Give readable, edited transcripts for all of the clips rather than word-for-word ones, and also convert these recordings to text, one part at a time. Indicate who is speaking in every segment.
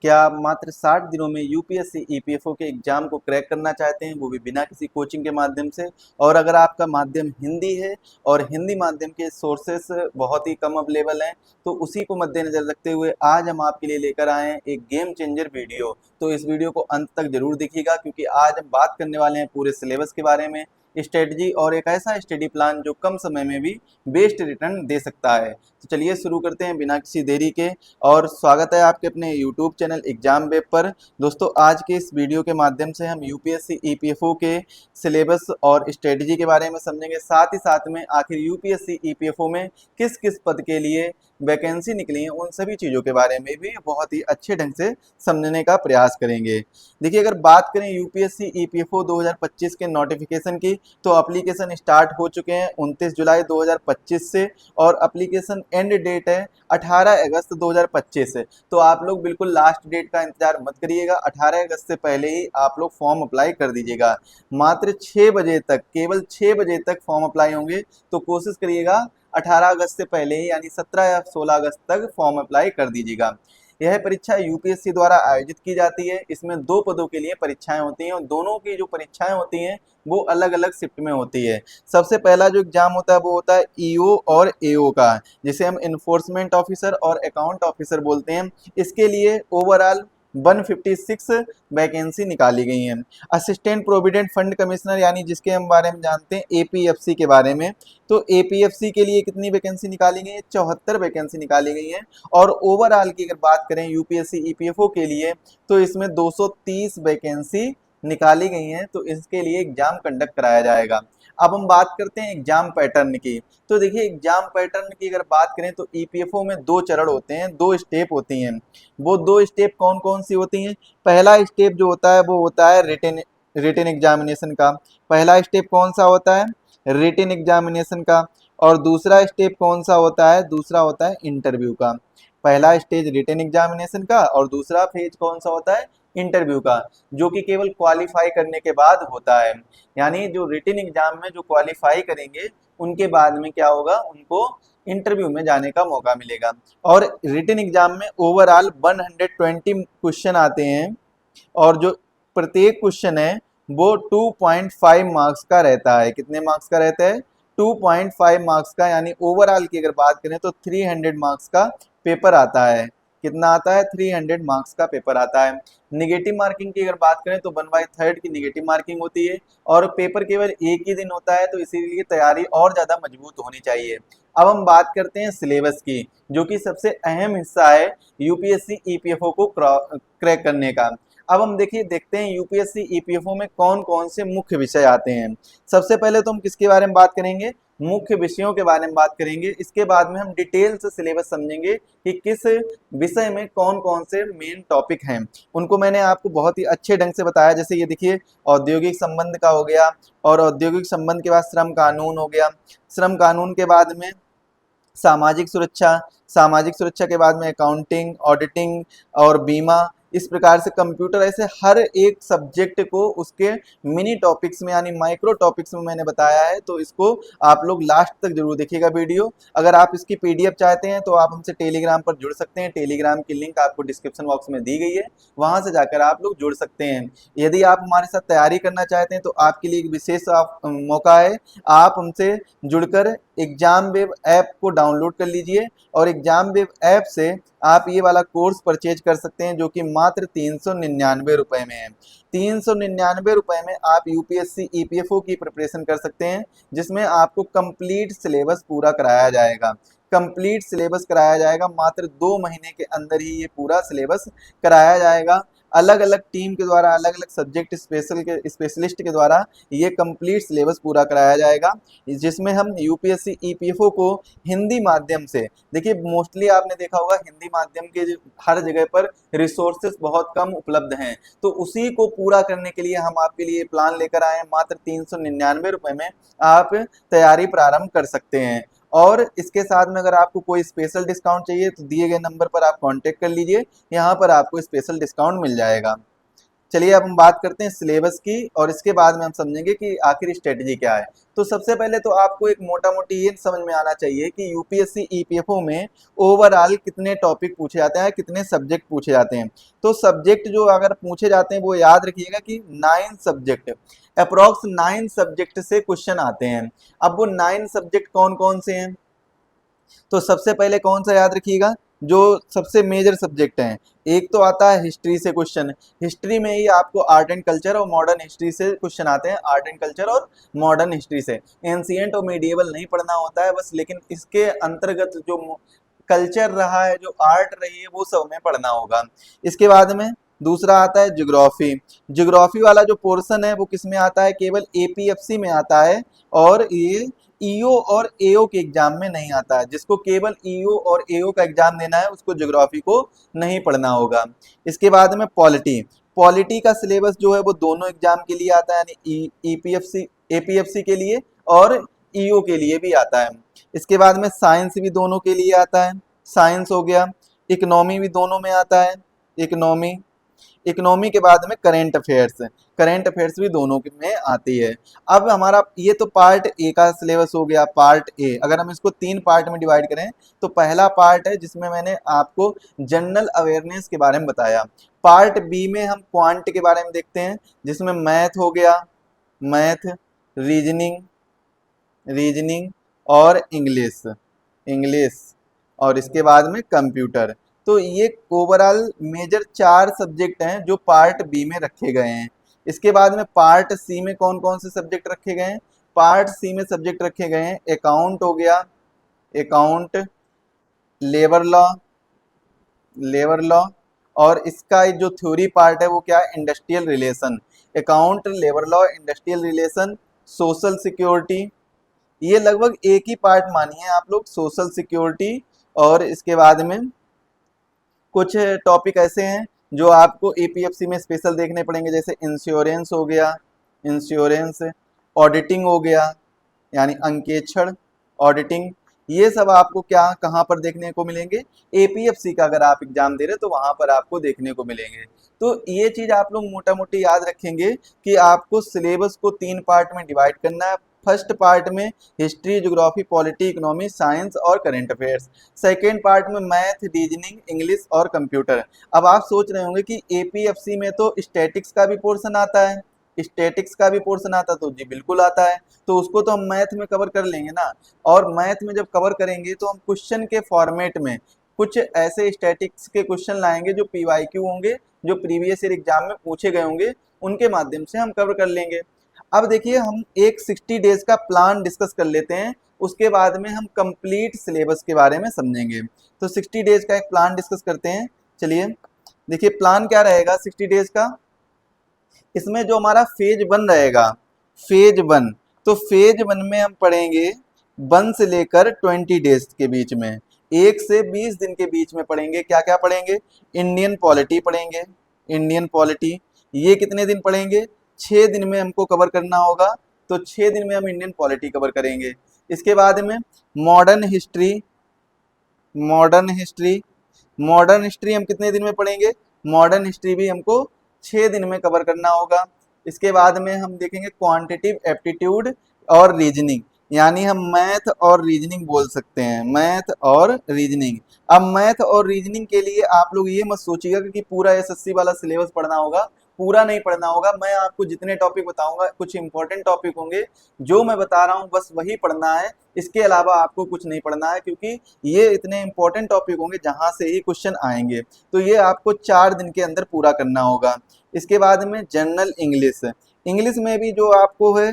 Speaker 1: क्या आप मात्र 60 दिनों में यूपीएससी ईपीएफओ के एग्जाम को क्रैक करना चाहते हैं, वो भी बिना किसी कोचिंग के माध्यम से? और अगर आपका माध्यम हिंदी है और हिंदी माध्यम के सोर्सेस बहुत ही कम अवेलेबल हैं, तो उसी को मद्देनजर रखते हुए आज हम आपके लिए लेकर आए हैं एक गेम चेंजर वीडियो। तो इस वीडियो को अंत तक जरूर देखिएगा, क्योंकि आज हम बात करने वाले हैं पूरे सिलेबस के बारे में, स्ट्रेटजी और एक ऐसा स्टडी प्लान जो कम समय में भी बेस्ट रिटर्न दे सकता है। तो चलिए शुरू करते हैं बिना किसी देरी के। और स्वागत है आपके अपने यूट्यूब चैनल एग्जाम वेब पर। दोस्तों, आज के इस वीडियो के माध्यम से हम यूपीएससी ईपीएफओ के सिलेबस और स्ट्रेटजी के बारे में समझेंगे, साथ ही साथ में आखिर यूपीएससी ईपीएफओ में किस किस पद के लिए वैकेंसी निकली है, उन सभी चीज़ों के बारे में भी बहुत ही अच्छे ढंग से समझने का प्रयास करेंगे। देखिए, अगर बात करें यूपीएससी ईपीएफओ 2025 के नोटिफिकेशन की, तो एप्लीकेशन स्टार्ट हो चुके हैं 29 जुलाई 2025 से, और एप्लीकेशन एंड डेट है 18 अगस्त 2025 से। तो आप लोग बिल्कुल लास्ट डेट का इंतजार मत करिएगा, 18 अगस्त से पहले ही आप लोग फॉर्म अप्लाई कर दीजिएगा। मात्र 6 बजे तक, केवल 6 बजे तक फॉर्म अप्लाई होंगे, तो कोशिश करिएगा 18 अगस्त से पहले ही, यानी 17 या 16 अगस्त तक फॉर्म अप्लाई कर दीजिएगा। यह परीक्षा यूपीएससी द्वारा आयोजित की जाती है। इसमें 2 पदों के लिए परीक्षाएं होती हैं, और दोनों की जो परीक्षाएं होती हैं वो अलग अलग शिफ्ट में होती है। सबसे पहला जो एग्जाम होता है वो होता है ईओ और एओ का, जिसे हम इन्फोर्समेंट ऑफिसर और अकाउंट ऑफिसर बोलते हैं। इसके लिए ओवरऑल 156 वैकेंसी निकाली गई हैं। असिस्टेंट प्रोविडेंट फंड कमिश्नर, यानी जिसके हम बारे में जानते हैं एपीएफसी के बारे में, तो एपीएफसी के लिए कितनी वैकेंसी निकाली गई है? 74 वैकेंसी निकाली गई है। और ओवरऑल की अगर बात करें यूपीएससी ईपीएफओ के लिए, तो इसमें 230 वैकेंसी निकाली गई हैं। तो इसके लिए एग्जाम कंडक्ट कराया जाएगा। अब हम बात करते हैं एग्जाम पैटर्न की। तो देखिए, एग्जाम पैटर्न की अगर बात करें तो ईपीएफओ में 2 चरण होते हैं, 2 स्टेप होती हैं। वो 2 स्टेप कौन कौन सी होती हैं? पहला स्टेप जो होता है वो होता है रिटन रिटन एग्जामिनेशन का। पहला स्टेप कौन सा होता है? रिटन एग्जामिनेशन का। और दूसरा स्टेप कौन सा होता है? दूसरा होता है इंटरव्यू का। पहला स्टेज रिटन एग्जामिनेशन का, और दूसरा फेज कौन सा होता है? इंटरव्यू का, जो कि केवल क्वालिफाई करने के बाद होता है। यानी जो रिटन एग्जाम में जो क्वालिफाई करेंगे, उनके बाद में क्या होगा? उनको इंटरव्यू में जाने का मौका मिलेगा। और रिटन एग्जाम में ओवरऑल 120 क्वेश्चन आते हैं, और जो प्रत्येक क्वेश्चन है वो 2.5 मार्क्स का रहता है। कितने मार्क्स का रहता है? 2.5 मार्क्स का, यानी ओवरऑल की अगर बात करें तो 300 मार्क्स का पेपर आता है। कितना आता है? 300 मार्क्स का पेपर आता है। निगेटिव मार्किंग की अगर बात करें तो 1/3 की निगेटिव मार्किंग होती है, और पेपर केवल एक ही दिन होता है, तो इसीलिए तैयारी और ज़्यादा मजबूत होनी चाहिए। अब हम बात करते हैं सिलेबस की, जो कि सबसे अहम हिस्सा है यूपीएससी ईपीएफओ को क्रैक करने का। अब हम देखते हैं यूपीएससी ईपीएफओ में कौन कौन से मुख्य विषय आते हैं। सबसे पहले तो हम किसके बारे में बात करेंगे? मुख्य विषयों के बारे में बात करेंगे। इसके बाद में हम डिटेल से सिलेबस समझेंगे कि किस विषय में कौन कौन से मेन टॉपिक हैं। उनको मैंने आपको बहुत ही अच्छे ढंग से बताया। जैसे ये देखिए, औद्योगिक संबंध का हो गया, और औद्योगिक संबंध के बाद श्रम कानून हो गया। श्रम कानून के बाद में सामाजिक सुरक्षा, सामाजिक सुरक्षा के बाद में अकाउंटिंग, ऑडिटिंग और बीमा। इस प्रकार से कंप्यूटर, ऐसे हर एक सब्जेक्ट को उसके मिनी टॉपिक्स में, यानी माइक्रो टॉपिक्स में मैंने बताया है। तो इसको आप लोग लास्ट तक जरूर देखिएगा वीडियो। अगर आप इसकी पीडीएफ चाहते हैं तो आप हमसे टेलीग्राम पर जुड़ सकते हैं। टेलीग्राम की लिंक आपको डिस्क्रिप्शन बॉक्स में दी गई है, वहां से जाकर आप लोग जुड़ सकते हैं। यदि आप हमारे साथ तैयारी करना चाहते हैं तो आपके लिए एक विशेष मौका है। आप हमसे जुड़कर एग्जाम वेब ऐप को डाउनलोड कर लीजिए, और एग्जाम वेब ऐप से आप ये वाला कोर्स परचेज कर सकते हैं, जो कि मात्र 399 रुपए में है। 399 रुपए में आप यूपीएससी ईपीएफओ की प्रिपरेशन कर सकते हैं, जिसमें आपको कंप्लीट सिलेबस पूरा कराया जाएगा। कंप्लीट सिलेबस कराया जाएगा, मात्र 2 महीने के अंदर ही ये पूरा सिलेबस कराया जाएगा। अलग अलग टीम के द्वारा, अलग अलग सब्जेक्ट स्पेशलिस्ट के द्वारा ये कंप्लीट सिलेबस पूरा कराया जाएगा, जिसमें हम यूपीएससी ईपीएफओ को हिंदी माध्यम से, देखिए मोस्टली आपने देखा होगा हिंदी माध्यम के हर जगह पर रिसोर्सेस बहुत कम उपलब्ध हैं। तो उसी को पूरा करने के लिए हम आपके लिए प्लान लेकर आए हैं। मात्र 399 रुपए में आप तैयारी प्रारंभ कर सकते हैं। और इसके साथ में अगर आपको कोई स्पेशल डिस्काउंट चाहिए तो दिए गए नंबर पर आप कांटेक्ट कर लीजिए, यहाँ पर आपको स्पेशल डिस्काउंट मिल जाएगा। चलिए अब हम बात करते हैं सिलेबस की, और इसके बाद में हम समझेंगे कि आखिर स्ट्रेटजी क्या है। तो सबसे पहले तो आपको एक मोटा मोटी ये समझ में आना चाहिए कि यूपीएससी ईपीएफओ में ओवरऑल कितने टॉपिक पूछे जाते हैं, कितने सब्जेक्ट पूछे जाते हैं। तो सब्जेक्ट जो अगर पूछे जाते हैं वो याद रखिएगा कि 9 सब्जेक्ट, अप्रोक्स 9 सब्जेक्ट से क्वेश्चन आते हैं। अब वो 9 सब्जेक्ट कौन कौन से हैं, तो सबसे पहले कौन सा याद रखिएगा, जो सबसे मेजर सब्जेक्ट हैं। एक तो आता है हिस्ट्री से क्वेश्चन, हिस्ट्री में ही आपको आर्ट एंड कल्चर और मॉडर्न हिस्ट्री से क्वेश्चन आते हैं, आर्ट एंड कल्चर और मॉडर्न हिस्ट्री से। एंशिएंट और मीडिएवल नहीं पढ़ना होता है बस, लेकिन इसके अंतर्गत जो कल्चर रहा है, जो आर्ट रही है, वो सब हमें पढ़ना होगा। इसके बाद में दूसरा आता है ज्योग्राफी। ज्योग्राफी वाला जो पोर्शन है वो किस में आता है, केवल एपीएफसी में आता है, और ये ईओ और एओ के एग्जाम में नहीं आता है। जिसको केवल ईओ और एओ का एग्जाम देना है उसको ज्योग्राफी को नहीं पढ़ना होगा। इसके बाद में पॉलिटी, पॉलिटी का सिलेबस जो है वो दोनों एग्जाम के लिए आता है, यानी ईपीएफसी एपीएफसी के लिए और ईओ के लिए भी आता है। इसके बाद में साइंस भी दोनों के लिए आता है, साइंस हो गया। इकोनॉमी भी दोनों में आता है, इकोनॉमी। इकोनॉमी के बाद में करेंट अफेयर्स, करेंट अफेयर्स भी दोनों में आती है। अब हमारा ये तो पार्ट ए का सिलेबस हो गया, पार्ट ए। अगर हम इसको 3 पार्ट में डिवाइड करें तो पहला पार्ट है जिसमें मैंने आपको जनरल अवेयरनेस के बारे में बताया। पार्ट बी में हम क्वांट के बारे में देखते हैं, जिसमें मैथ हो गया, मैथ, रीजनिंग, रीजनिंग और इंग्लिश, इंग्लिश, और इसके बाद में कंप्यूटर। तो ये ओवरऑल मेजर 4 सब्जेक्ट हैं जो पार्ट बी में रखे गए हैं। इसके बाद में पार्ट सी में कौन कौन से सब्जेक्ट रखे गए हैं, पार्ट सी में सब्जेक्ट रखे गए हैं अकाउंट हो गया, account, labour law, labour law, और इसका जो थ्योरी पार्ट है वो क्या है, industrial relation. Account, labour law, industrial relation, social security, ये लगभग एक ही पार्ट मानिए आप लोग, सोशल सिक्योरिटी। और इसके बाद में कुछ टॉपिक ऐसे हैं जो आपको एपीएफसी में स्पेशल देखने पड़ेंगे, जैसे इंश्योरेंस हो गया, इंश्योरेंस, ऑडिटिंग हो गया, यानी अंकेक्षण, ऑडिटिंग। ये सब आपको क्या कहाँ पर देखने को मिलेंगे, एपीएफसी का अगर आप एग्जाम दे रहे तो वहां पर आपको देखने को मिलेंगे। तो ये चीज आप लोग मोटा मोटी याद रखेंगे कि आपको सिलेबस को 3 पार्ट में डिवाइड करना है। फर्स्ट पार्ट में history, geography, polity, economy, science और करंट अफेयर्स। सेकेंड पार्ट में मैथ, रीजनिंग, इंग्लिश और कंप्यूटर। अब आप सोच रहे होंगे कि एपीएफसी में तो स्टैटिक्स का भी पोर्शन आता है, स्टैटिक्स का भी पोर्शन आता, तो जी बिल्कुल आता है, तो उसको तो हम मैथ में कवर कर लेंगे ना। और मैथ में जब कवर करेंगे तो हम क्वेश्चन के फॉर्मेट में कुछ ऐसे स्टैटिक्स के क्वेश्चन लाएंगे जो पीवाईक्यू होंगे, जो प्रीवियस ईयर एग्जाम में पूछे गए होंगे, उनके माध्यम से हम कवर कर लेंगे। अब देखिए हम एक 60 डेज का प्लान डिस्कस कर लेते हैं, उसके बाद में हम कंप्लीट सिलेबस के बारे में समझेंगे। तो 60 डेज का एक प्लान डिस्कस करते हैं। चलिए देखिए प्लान क्या रहेगा 60 डेज का। इसमें जो हमारा फेज 1 रहेगा, फेज 1, तो फेज 1 में हम पढ़ेंगे 1 से लेकर 20 डेज के बीच में, 1 से 20 दिन के बीच में पढ़ेंगे। क्या क्या पढ़ेंगे, इंडियन पॉलिटी पढ़ेंगे, इंडियन पॉलिटी। ये कितने दिन पढ़ेंगे, 6 दिन में हमको कवर करना होगा, तो 6 दिन में हम इंडियन पॉलिटी कवर करेंगे। इसके बाद में modern history, modern history, modern history हम कितने दिन में पढ़ेंगे, मॉडर्न हिस्ट्री भी हमको 6 दिन में कवर करना होगा। इसके बाद में हम देखेंगे क्वांटिटिव एप्टीट्यूड और रीजनिंग, यानी हम मैथ और रीजनिंग बोल सकते हैं, मैथ और रीजनिंग। अब मैथ और रीजनिंग के लिए आप लोग ये मत सोचिएगा कि पूरा एसएससी वाला सिलेबस पढ़ना होगा, पूरा नहीं पढ़ना होगा। मैं आपको जितने टॉपिक बताऊंगा कुछ इंपॉर्टेंट टॉपिक होंगे, जो मैं बता रहा हूँ बस वही पढ़ना है, इसके अलावा आपको कुछ नहीं पढ़ना है, क्योंकि ये इतने इंपॉर्टेंट टॉपिक होंगे जहां से ही क्वेश्चन आएंगे। तो ये आपको 4 दिन के अंदर पूरा करना होगा। इसके बाद में जनरल इंग्लिश, इंग्लिश में भी जो आपको है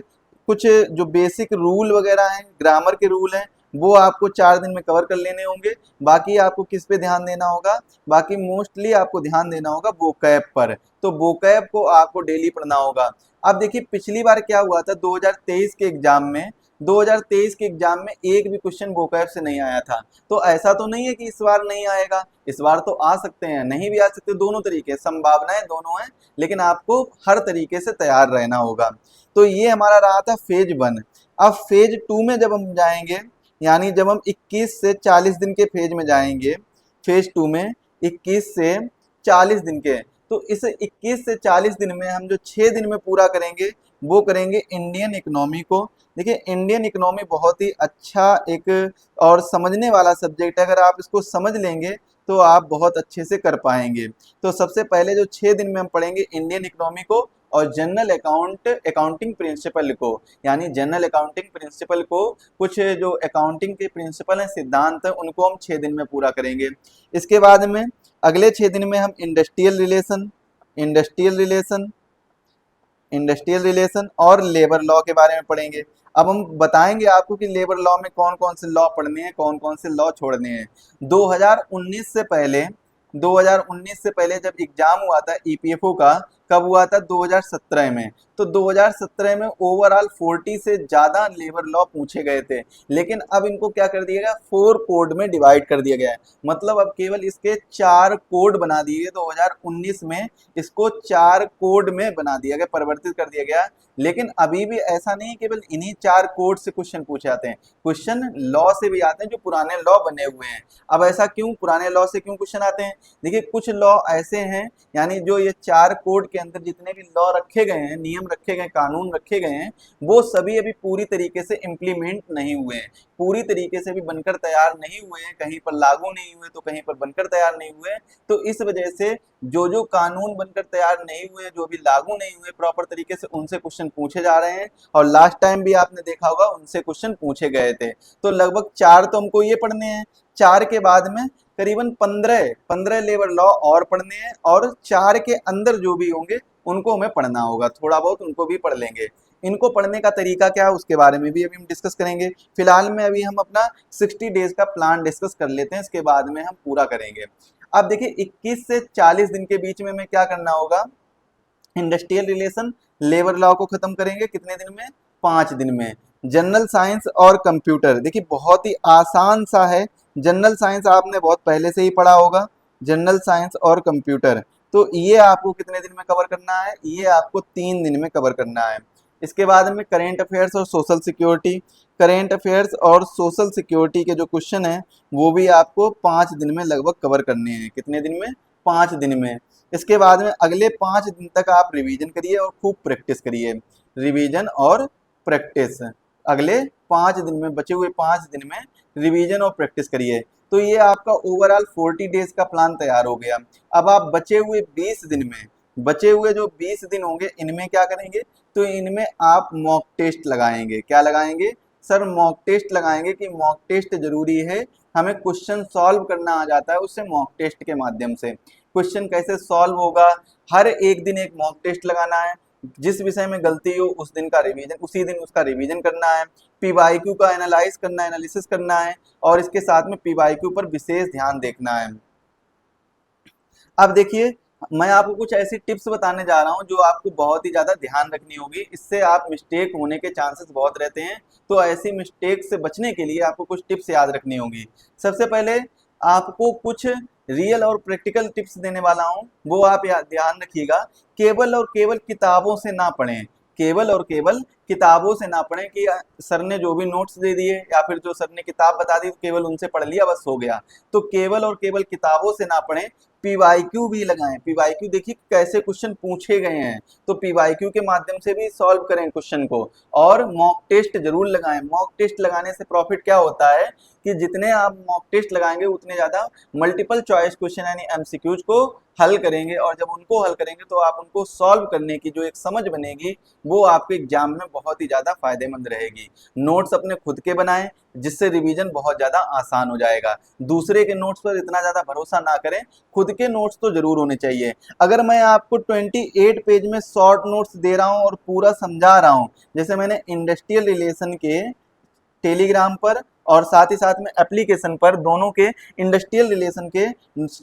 Speaker 1: कुछ जो बेसिक रूल वगैरह हैं, ग्रामर के रूल हैं, वो आपको 4 दिन में कवर कर लेने होंगे। बाकी आपको किस पे ध्यान देना होगा, बाकी मोस्टली आपको ध्यान देना होगा वोकैब पर। तो वोकैब को आपको डेली पढ़ना होगा। अब देखिए पिछली बार क्या हुआ था, 2023 के एग्जाम में, 2023 के एग्जाम में एक भी क्वेश्चन वोकैब से नहीं आया था। तो ऐसा तो नहीं है कि इस बार नहीं आएगा, इस बार तो आ सकते हैं, नहीं भी आ सकते, दोनों तरीके, संभावनाएं दोनों हैं, लेकिन आपको हर तरीके से तैयार रहना होगा। तो ये हमारा रहा था फेज 1। अब फेज 2 में जब हम जाएंगे, यानी जब हम 21 से 40 दिन के फेज में जाएंगे, फेज 2 में 21 से 40 दिन के, तो इस 21 से 40 दिन में हम जो 6 दिन में पूरा करेंगे वो करेंगे इंडियन इकोनॉमी को। देखिए इंडियन इकोनॉमी बहुत ही अच्छा एक और समझने वाला सब्जेक्ट है, अगर आप इसको समझ लेंगे तो आप बहुत अच्छे से कर पाएंगे। तो सबसे पहले जो 6 दिन में हम पढ़ेंगे इंडियन इकोनॉमी को और जनरल अकाउंटिंग प्रिंसिपल को, यानी जनरल अकाउंटिंग प्रिंसिपल को, कुछ जो अकाउंटिंग के प्रिंसिपल हैं, सिद्धांत हैं, उनको हम 6 दिन में पूरा करेंगे। इसके बाद में अगले 6 दिन में हम इंडस्ट्रियल रिलेशन और लेबर लॉ के बारे में पढ़ेंगे। अब हम बताएंगे आपको कि लेबर लॉ में कौन कौन से लॉ पढ़ने हैं, कौन कौन से लॉ छोड़ने हैं। 2019 से पहले जब एग्जाम हुआ था ईपीएफओ का, कब हुआ था? 2017 में। तो 2017 में ओवरऑल 40 से ज्यादा लेबर लॉ पूछे गए थे, लेकिन अब इनको क्या कर दिया गया? 4 कोड में डिवाइड कर दिया गया है। मतलब अब केवल इसके 4 कोड बना दिए गए। 2019 में इसको 4 कोड में बना दिया गया, परिवर्तित कर दिया गया। लेकिन अभी भी ऐसा नहीं केवल इन्हीं 4 कोड से क्वेश्चन पूछे जाते हैं, क्वेश्चन लॉ से भी आते हैं जो पुराने लॉ बने हुए हैं। अब ऐसा क्यों, पुराने लॉ से क्यों क्वेश्चन आते हैं? देखिए कुछ लॉ ऐसे हैं, यानी जो ये 4 कोड के अंदर जितने भी लॉ रखे गए हैं, नियम रखे गए, कानून रखे गए हैं, वो सभी अभी पूरी तरीके से इम्प्लीमेंट नहीं हुए हैं, पूरी तरीके से भी बनकर तैयार नहीं हुए हैं, कहीं पर लागू नहीं हुए तो कहीं पर बनकर तैयार नहीं हुए। तो इस वजह से जो जो कानून बनकर तैयार नहीं हुए, जो भी लागू नहीं हुए प्रॉपर तरीके से, उनसे क्वेश्चन पूछे जा रहे हैं। और लास्ट टाइम भी आपने देखा होगा उनसे क्वेश्चन पूछे गए थे। तो लगभग 4 तो हमको ये पढ़ने हैं, 4 के बाद में करीबन 15 लेबर लॉ और पढ़ने हैं, और 4 के अंदर जो भी होंगे उनको हमें पढ़ना होगा, थोड़ा बहुत उनको भी पढ़ लेंगे। इनको पढ़ने का तरीका क्या है उसके बारे में भी अभी हम डिस्कस करेंगे। फिलहाल में अभी हम अपना 60 डेज का प्लान डिस्कस कर लेते हैं, इसके बाद में हम पूरा करेंगे। अब देखिए 21 से 40 दिन के बीच में हमें क्या करना होगा? इंडस्ट्रियल रिलेशन, लेबर लॉ को खत्म करेंगे कितने दिन में? 5 दिन में। जनरल साइंस और कंप्यूटर, देखिए बहुत ही आसान सा है। जनरल साइंस आपने बहुत पहले से ही पढ़ा होगा, जनरल साइंस और कंप्यूटर। तो ये आपको कितने दिन में कवर करना है? ये आपको 3 दिन में कवर करना है। इसके बाद में करेंट अफेयर्स और सोशल सिक्योरिटी, करेंट अफेयर्स और सोशल सिक्योरिटी के जो क्वेश्चन हैं वो भी आपको 5 दिन में लगभग कवर करने हैं। कितने दिन में? 5 दिन में। इसके बाद में अगले 5 दिन तक आप रिवीजन करिए और खूब प्रैक्टिस करिए, रिवीजन और प्रैक्टिस। अगले 5 दिन में, बचे हुए 5 दिन में रिवीजन और प्रैक्टिस करिए। तो ये आपका ओवरऑल 40 डेज का प्लान तैयार हो गया। अब आप बचे हुए 20 दिन में, बचे हुए जो 20 दिन होंगे इनमें क्या करेंगे? तो इनमें आप मॉक टेस्ट लगाएंगे। क्या लगाएंगे? सर मॉक टेस्ट लगाएंगे, कि मॉक टेस्ट जरूरी है, हमें क्वेश्चन सॉल्व करना आ जाता है उससे मॉक टेस्ट के माध्यम से। क्वेश्चन कैसे सॉल्व होगा? हर एक दिन एक मॉक टेस्ट लगाना है, जिस विषय में गलती हो उस दिन का रिवीजन, उसी दिन उसका रिवीजन करना है, पीवाईक्यू का एनालाइज करना है, एनालिसिस करना है, और इसके साथ में पीवाईक्यू पर विशेष ध्यान देखना है। अब देखिए मैं आपको कुछ ऐसी टिप्स बताने जा रहा हूं जो आपको बहुत ही ज्यादा ध्यान रखनी होगी, इससे आप मिस्टेक होने के चांसेस बहुत रहते हैं। तो ऐसी मिस्टेक से बचने के लिए आपको कुछ टिप्स याद रखनी होगी। सबसे पहले आपको कुछ रियल और प्रैक्टिकल टिप्स देने वाला हूं, वो आप ध्यान रखिएगा। केवल और केवल किताबों से ना पढ़ें, केवल और केवल किताबों से ना पढ़ें कि सर ने जो भी नोट्स दे दिए या फिर जो सर ने किताब बता दी केवल उनसे पढ़ लिया बस हो गया। तो केवल और केवल किताबों से ना पढ़ें, पीवाईक्यू भी लगाएं। पीवाईक्यू देखिए कैसे क्वेश्चन पूछे गए हैं, तो पीवाईक्यू के माध्यम से भी सॉल्व करें क्वेश्चन को। और मॉक टेस्ट जरूर लगाएं। मॉक टेस्ट लगाने से प्रॉफिट क्या होता है कि जितने आप मॉक टेस्ट लगाएंगे उतने ज्यादा मल्टीपल चॉइस क्वेश्चन यानी एमसीक्यूज को हल करेंगे, और जब उनको हल करेंगे तो आप उनको सॉल्व करने की जो एक समझ बनेगी वो आपके एग्जाम में बहुत ही ज्यादा फायदेमंद रहेगी। नोट्स अपने खुद के बनाएं, जिससे रिवीजन बहुत ज्यादा आसान हो जाएगा। दूसरे के नोट्स पर इतना ज्यादा भरोसा ना करें, खुद के नोट्स तो जरूर होने चाहिए। अगर मैं आपको 28 पेज में शॉर्ट नोट्स दे रहा हूं और पूरा समझा रहा हूं, जैसे मैंने इंडस्ट्रियल रिलेशन के टेलीग्राम पर और साथ ही साथ में एप्लीकेशन पर दोनों के इंडस्ट्रियल रिलेशन के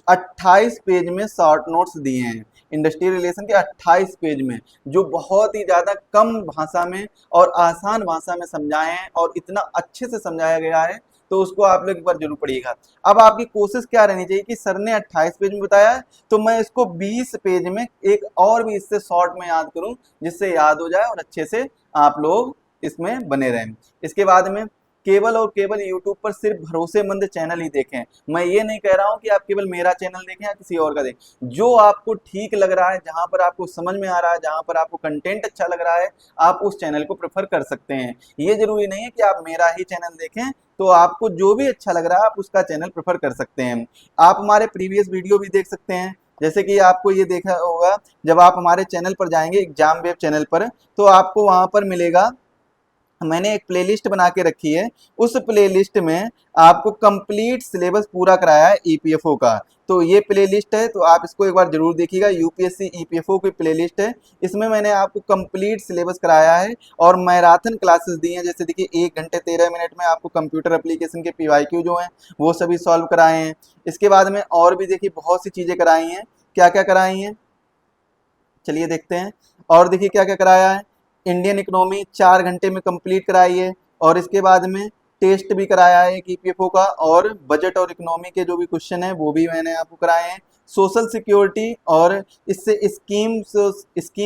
Speaker 1: 28 पेज में शॉर्ट नोट्स दिए हैं। इंडस्ट्रियल रिलेशन के 28 पेज में, जो बहुत ही ज़्यादा कम भाषा में और आसान भाषा में समझाए हैं और इतना अच्छे से समझाया गया है, तो उसको आप लोग एक बार जरूर पढ़िएगा। अब आपकी कोशिश क्या रहनी चाहिए कि सर ने 28 पेज में बताया है तो मैं इसको 20 पेज में एक और भी इससे शॉर्ट में याद करूं, जिससे याद हो जाए और अच्छे से आप लोग इसमें बने रहें। इसके बाद में केवल और केवल यूट्यूब पर सिर्फ भरोसेमंद चैनल ही देखें। मैं ये नहीं कह रहा हूँ कि आप केवल मेरा चैनल देखें या किसी और का देखें, जो आपको ठीक लग रहा है, जहां पर आपको समझ में आ रहा है, जहां पर आपको कंटेंट अच्छा लग रहा है, आप उस चैनल को प्रेफर कर सकते हैं। ये जरूरी नहीं है कि आप मेरा ही चैनल देखें, तो आपको जो भी अच्छा लग रहा है आप उसका चैनल प्रेफर कर सकते हैं। आप हमारे प्रीवियस वीडियो भी देख सकते हैं, जैसे कि आपको ये देखा होगा, जब आप हमारे चैनल पर जाएंगे एग्जाम वेब चैनल पर, तो आपको वहां पर मिलेगा, मैंने एक प्लेलिस्ट बना के रखी है। उस प्लेलिस्ट में आपको कंप्लीट सिलेबस पूरा कराया है ईपीएफओ का। तो ये प्लेलिस्ट है, तो आप इसको एक बार जरूर देखिएगा। यूपीएससी ईपीएफओ की प्लेलिस्ट है, इसमें मैंने आपको कंप्लीट सिलेबस कराया है और मैराथन क्लासेस दी हैं। जैसे देखिए 1 घंटे 13 मिनट में आपको कंप्यूटर एप्लीकेशन के पीवाईक्यू जो हैं वो सभी सॉल्व कराए हैं। इसके बाद में और भी देखिए बहुत सी चीज़ें कराई हैं। क्या क्या कराई हैं चलिए देखते हैं। और देखिए क्या क्या कराया है। इंडियन इकोनॉमी 4 घंटे में कंप्लीट कराई है, और इसके बाद में टेस्ट भी कराया है ईपीएफओ का, और बजट और इकोनॉमी के जो भी क्वेश्चन है वो भी मैंने आपको कराए हैं। सोशल सिक्योरिटी और इससे स्कीम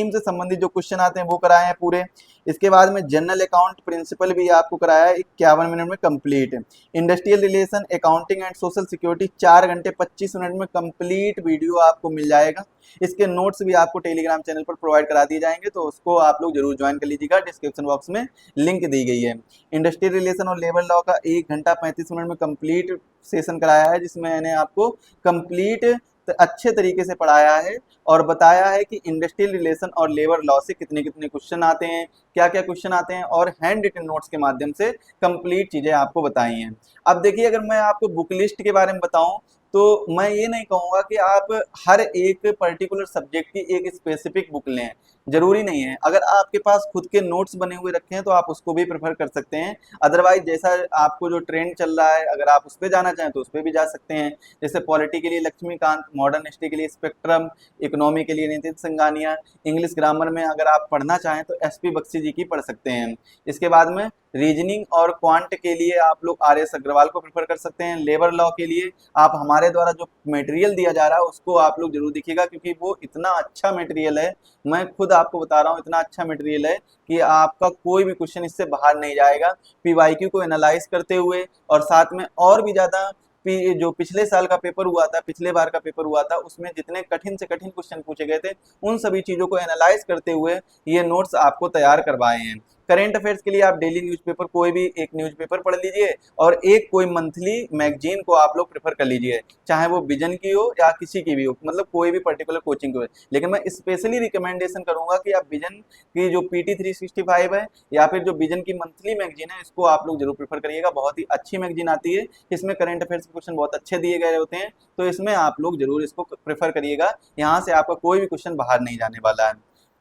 Speaker 1: से संबंधित जो क्वेश्चन आते हैं वो कराए हैं पूरे। इसके बाद में जनरल अकाउंट प्रिंसिपल भी आपको कराया है 51 मिनट में complete. Industrial relation, accounting and social security 4 घंटे 25 मिनट में कंप्लीट वीडियो आपको मिल जाएगा। इसके नोट्स भी आपको टेलीग्राम चैनल पर प्रोवाइड करा दिए जाएंगे, तो उसको आप लोग जरूर ज्वाइन कर लीजिएगा, डिस्क्रिप्शन बॉक्स में लिंक दी गई है। इंडस्ट्रियल रिलेशन और लेबर लॉ का 1 घंटा 35 मिनट में कंप्लीट सेशन कराया है, जिसमें मैंने आपको कंप्लीट अच्छे तरीके से पढ़ाया है और बताया है कि इंडस्ट्रियल रिलेशन और लेबर लॉ से कितने कितने क्वेश्चन आते हैं, क्या क्या क्वेश्चन आते हैं, और हैंड रिटन नोट्स के माध्यम से कंप्लीट चीजें आपको बताई हैं। अब देखिए, अगर मैं आपको बुक लिस्ट के बारे में बताऊं, तो मैं ये नहीं कहूँगा कि आप हर एक पर्टिकुलर सब्जेक्ट की एक स्पेसिफिक बुक लें, जरूरी नहीं है। अगर आपके पास खुद के नोट्स बने हुए रखे हैं तो आप उसको भी प्रेफर कर सकते हैं। अदरवाइज जैसा आपको जो ट्रेंड चल रहा है, अगर आप उस पर जाना चाहें तो उस पर भी जा सकते हैं। जैसे पॉलिटी के लिए लक्ष्मीकांत, मॉडर्न हिस्ट्री के लिए स्पेक्ट्रम, इकोनॉमी के लिए नितिन संगानिया, इंग्लिश ग्रामर में अगर आप पढ़ना चाहें तो एसपी बख्शी जी की पढ़ सकते हैं। इसके बाद में रीजनिंग और क्वांट के लिए आप लोग आर एस अग्रवाल को प्रेफर कर सकते हैं। लेबर लॉ के लिए आप हमारे द्वारा जो मटेरियल दिया जा रहा है उसको आप लोग जरूर देखिएगा, क्योंकि वो इतना अच्छा मटेरियल है, मैं खुद आपको बता रहा हूँ, इतना अच्छा मटेरियल है कि आपका कोई भी क्वेश्चन इससे बाहर नहीं जाएगा। पीवाईक्यू को एनालाइज करते हुए, और साथ में और भी ज़्यादा जो पिछले साल का पेपर हुआ था, पिछले बार का पेपर हुआ था, उसमें जितने कठिन से कठिन क्वेश्चन पूछे गए थे उन सभी चीज़ों को एनालाइज करते हुए ये नोट्स आपको तैयार करवाए हैं। करेंट अफेयर्स के लिए आप डेली न्यूज़पेपर, कोई भी एक न्यूज़पेपर पढ़ लीजिए, और एक कोई मंथली मैगजीन को आप लोग प्रेफर कर लीजिए, चाहे वो विजन की हो या किसी की भी हो, मतलब कोई भी पर्टिकुलर कोचिंग की हो। लेकिन मैं स्पेशली रिकमेंडेशन करूंगा कि आप विजन की जो PT 365 है, या फिर जो विजन की मंथली मैगजीन है, इसको आप लोग जरूर प्रेफर करिएगा। बहुत ही अच्छी मैगजीन आती है, इसमें करंट अफेयर्स के क्वेश्चन बहुत अच्छे दिए गए होते हैं, तो इसमें आप लोग जरूर इसको प्रेफर करिएगा। यहाँ से आपका कोई भी क्वेश्चन बाहर नहीं जाने वाला है।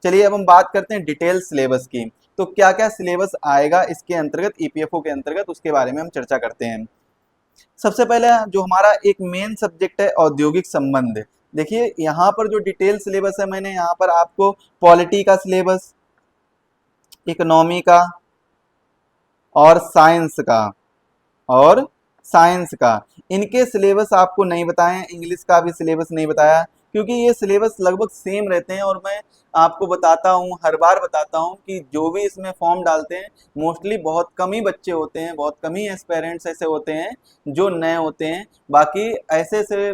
Speaker 1: चलिए अब हम बात करते हैं डिटेल सिलेबस की। तो क्या क्या सिलेबस आएगा इसके अंतर्गत, ईपीएफओ के अंतर्गत, उसके बारे में हम चर्चा करते हैं। सबसे पहले जो हमारा एक मेन सब्जेक्ट है औद्योगिक संबंध। देखिए यहाँ पर जो डिटेल सिलेबस है, मैंने यहाँ पर आपको पॉलिटी का सिलेबस, इकोनॉमी का और साइंस का, और साइंस का, इनके सिलेबस आपको नहीं बताए हैं। इंग्लिश का भी सिलेबस नहीं बताया, क्योंकि ये सिलेबस लगभग सेम रहते हैं। और मैं आपको बताता हूँ, हर बार बताता हूँ कि जो भी इसमें फॉर्म डालते हैं, मोस्टली बहुत कम ही बच्चे होते हैं, बहुत कम ही एस्पेरेंट्स ऐसे होते हैं जो नए होते हैं। बाकी ऐसे से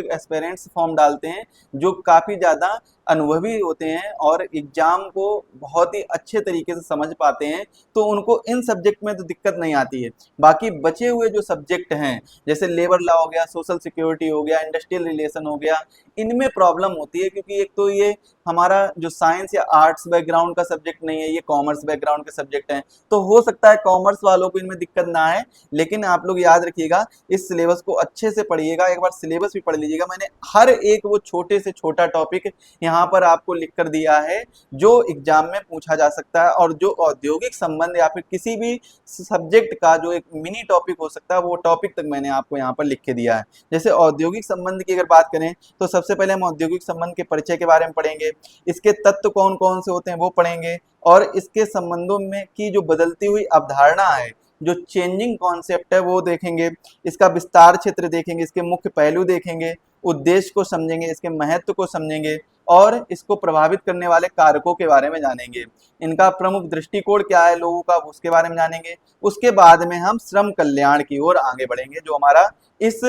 Speaker 1: एस्पेरेंट्स फॉर्म डालते हैं जो काफ़ी ज़्यादा अनुभवी होते हैं और एग्जाम को बहुत ही अच्छे तरीके से समझ पाते हैं, तो उनको इन सब्जेक्ट में तो दिक्कत नहीं आती है। बाकी बचे हुए जो सब्जेक्ट हैं, जैसे लेबर लॉ हो गया, सोशल सिक्योरिटी हो गया, इंडस्ट्रियल रिलेशन हो गया, इनमें प्रॉब्लम होती है, क्योंकि एक तो ये हमारा जो साइंस या आर्ट्स बैकग्राउंड का सब्जेक्ट नहीं है, ये कॉमर्स बैकग्राउंड के सब्जेक्ट हैं। तो हो सकता है कॉमर्स वालों को इनमें दिक्कत ना आए, लेकिन आप लोग याद रखिएगा, इस सिलेबस को अच्छे से पढ़िएगा। एक बार सिलेबस भी पढ़ लीजिएगा। मैंने हर एक वो छोटे से छोटा टॉपिक यहाँ पर आपको लिख कर दिया है जो एग्जाम में पूछा जा सकता है, और जो औद्योगिक संबंध या फिर किसी भी सब्जेक्ट का जो एक मिनी टॉपिक हो सकता है, वो टॉपिक तक मैंने आपको यहाँ पर लिख के दिया है। जैसे औद्योगिक संबंध की अगर बात करें, तो सबसे पहले हम औद्योगिक संबंध के परिचय के बारे में पढ़ेंगे, इसके तत्व कौन कौन से होते हैं वो पढ़ेंगे, और इसके संबंधों में की जो बदलती हुई अवधारणा है, जो चेंजिंग कॉन्सेप्ट है, वो देखेंगे। इसका विस्तार क्षेत्र देखेंगे, इसके मुख्य पहलू देखेंगे, उद्देश्य को समझेंगे, इसके महत्व को समझेंगे, और इसको प्रभावित करने वाले कारकों के बारे में जानेंगे। इनका प्रमुख दृष्टिकोण क्या है लोगों का, उसके बारे में जानेंगे। उसके बाद में हम श्रम कल्याण की ओर आगे बढ़ेंगे, जो हमारा इस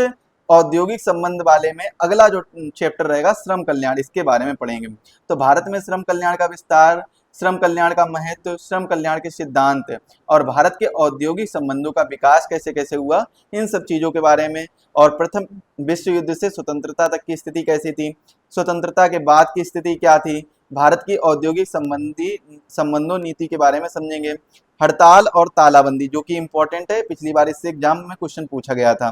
Speaker 1: औद्योगिक संबंध वाले में अगला जो चैप्टर रहेगा श्रम कल्याण, इसके बारे में पढ़ेंगे। तो भारत में श्रम कल्याण का विस्तार, श्रम कल्याण का महत्व, श्रम कल्याण के सिद्धांत और भारत के औद्योगिक संबंधों का विकास कैसे कैसे हुआ, इन सब चीजों के बारे में। और प्रथम विश्व युद्ध से स्वतंत्रता तक की स्थिति कैसी थी, स्वतंत्रता के बाद की स्थिति क्या थी, भारत की औद्योगिक संबंधों नीति के बारे में समझेंगे। हड़ताल और तालाबंदी, जो कि इंपॉर्टेंट है, पिछली बार इससे एग्जाम में क्वेश्चन पूछा गया था।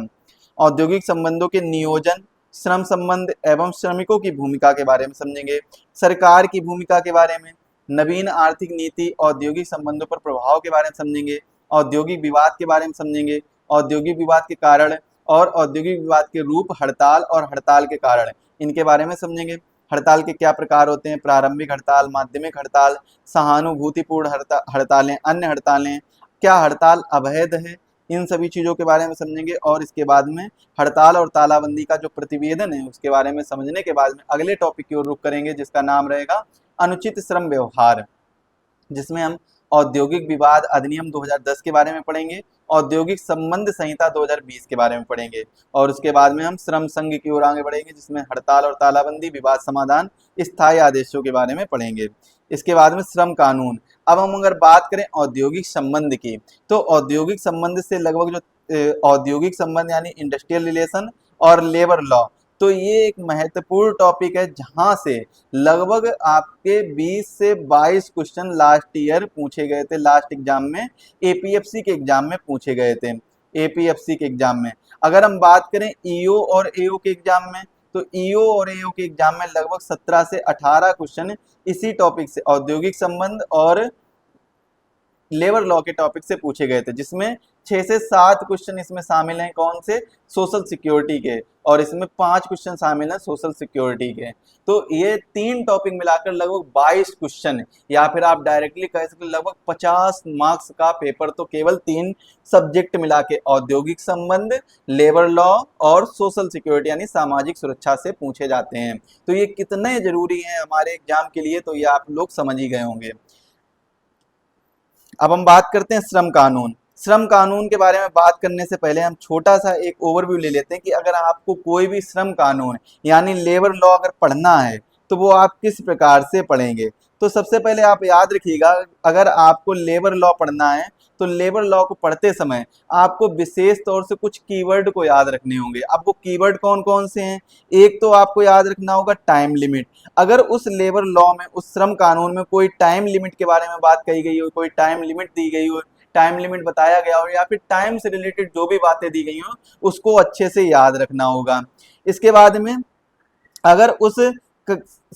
Speaker 1: औद्योगिक संबंधों के नियोजन, श्रम संबंध एवं श्रमिकों की भूमिका के बारे में समझेंगे। सरकार की भूमिका के बारे में, नवीन आर्थिक नीति औद्योगिक संबंधों पर प्रभाव के बारे में समझेंगे। औद्योगिक विवाद के बारे में समझेंगे, औद्योगिक विवाद के कारण और औद्योगिक विवाद के रूप, हड़ताल और हड़ताल के कारण, इनके बारे में समझेंगे। हड़ताल के क्या प्रकार होते हैं, प्रारंभिक हड़ताल, माध्यमिक हड़ताल, सहानुभूतिपूर्ण हड़तालें, अन्य हड़तालें, क्या हड़ताल अवैध है, इन सभी चीजों के बारे में समझेंगे। और इसके बाद में हड़ताल और तालाबंदी का जो प्रतिवेदन है उसके बारे में समझने के बाद में अगले टॉपिक की ओर रुख करेंगे, जिसका नाम रहेगा अनुचित श्रम व्यवहार, जिसमें हम औद्योगिक विवाद अधिनियम 2010 के बारे में पढ़ेंगे, औद्योगिक संबंध संहिता 2020 के बारे में पढ़ेंगे। और उसके बाद में हम श्रम संघ की ओर आगे बढ़ेंगे, जिसमें हड़ताल और तालाबंदी, विवाद समाधान, स्थायी आदेशों के बारे में पढ़ेंगे। इसके बाद में श्रम कानून। अब हम अगर बात करें औद्योगिक संबंध की, तो औद्योगिक संबंध से लगभग जो औद्योगिक संबंध यानी इंडस्ट्रियल रिलेशन और लेबर लॉ, तो ये एक महत्वपूर्ण टॉपिक है, जहां से लगभग आपके 20 से 22 क्वेश्चन लास्ट ईयर पूछे गए थे, लास्ट एग्जाम में, एपीएफसी के एग्जाम में पूछे गए थे। एपीएफसी के एग्जाम में अगर हम बात करें ईओ और एओ के एग्जाम में, तो ईओ और एओ के एग्जाम में लगभग 17 से 18 क्वेश्चन इसी टॉपिक से, औद्योगिक संबंध और लेबर लॉ के टॉपिक से पूछे गए थे, जिसमें 6 से 7 क्वेश्चन इसमें शामिल हैं कौन से, सोशल सिक्योरिटी के, और इसमें 5 क्वेश्चन शामिल हैं सोशल सिक्योरिटी के। तो ये 3 टॉपिक मिलाकर लगभग 22 क्वेश्चन, या फिर आप डायरेक्टली कह सकते लगभग 50 मार्क्स का पेपर तो केवल 3 सब्जेक्ट मिला के, औद्योगिक संबंध, लेबर लॉ और सोशल सिक्योरिटी यानी सामाजिक सुरक्षा से पूछे जाते हैं। तो ये कितने जरूरी हैं हमारे एग्जाम के लिए, तो ये आप लोग समझ ही गए होंगे। अब हम बात करते हैं श्रम कानून। श्रम कानून के बारे में बात करने से पहले हम छोटा सा एक ओवरव्यू ले लेते हैं कि अगर आपको कोई भी श्रम कानून यानी लेबर लॉ अगर पढ़ना है तो वो आप किस प्रकार से पढ़ेंगे। तो सबसे पहले आप याद रखिएगा, अगर आपको लेबर लॉ पढ़ना है तो लेबर लॉ को पढ़ते समय आपको विशेष तौर से कुछ कीवर्ड को याद रखने होंगे। अब वो कीवर्ड कौन कौन से हैं, एक तो आपको याद रखना होगा टाइम लिमिट। अगर उस लेबर लॉ में, उस श्रम कानून में कोई टाइम लिमिट के बारे में बात कही गई हो, कोई टाइम लिमिट दी गई हो, टाइम लिमिट बताया गया हो, या फिर टाइम से रिलेटेड जो भी बातें दी गई हो उसको अच्छे से याद रखना होगा। इसके बाद में अगर उस